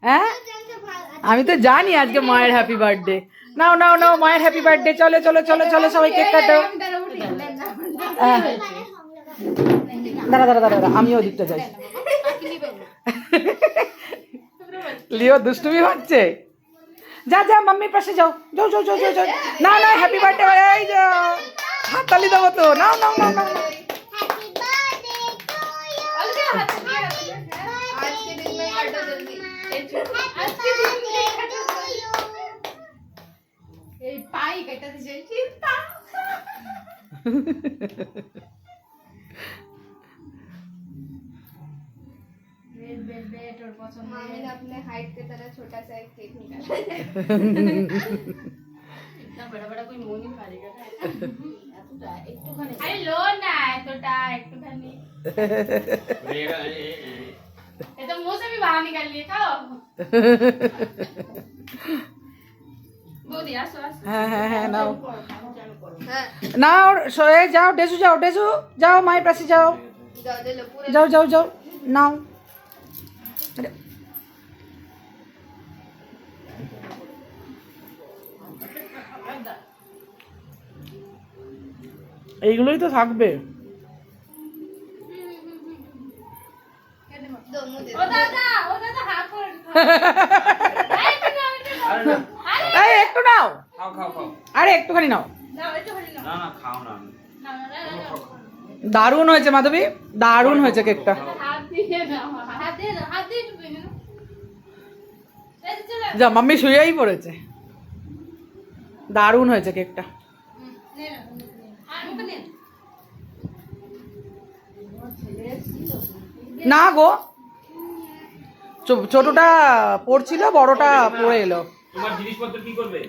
হ্যাঁ আমি তো জানি আজকে মায়ের হ্যাপি বার্থডে। নাও নাও নাও মায়ের হ্যাপি বার্থডে। চলো চলো চলো চলো সবাই কেক কাটো। দাঁড়া দাঁড়া দাঁড়া দাঁড়া আমিও ওদিকটা যাই। লিও দুষ্টুমি হচ্ছে। যা যা মাম্মির পাশে যাও যাও যাও যাও যাও যাও। না না হ্যাপি বার্থডে এই যাও হাততালি দেবো তো। নাও নাও নাও নাও मामी ने अपने हाइट के तरह छोटा सा एक केक निकाला। इतना बड़ा बड़ा कोई मुंह नहीं मारेगा ना। अरे लो ना छोटा एक तो खानी। ये तो मुंह से भी बाहर निकाल लिए खाओ। वो दिया सॉस। হ্যাঁ হ্যাঁ হ্যাঁ নাও নাও সয়ে যাও ডেজু যাও ডেজু যাও মায়ের পাশে যাও যাও যাও যাও নাও। এইগুলোই তো থাকবে। এই একটু নাও আরে একটুখানি নাও। দারুণ হয়েছে মাধবী দারুণ হয়েছে কেকটা। যা মাম্মি শুয়েই পড়েছে। দারুণ হয়েছে কেকটা। না গো ছোটটা পড়ছিল বড়টা পড়ে এলো। তোমার জিনিসপত্র কি করবে?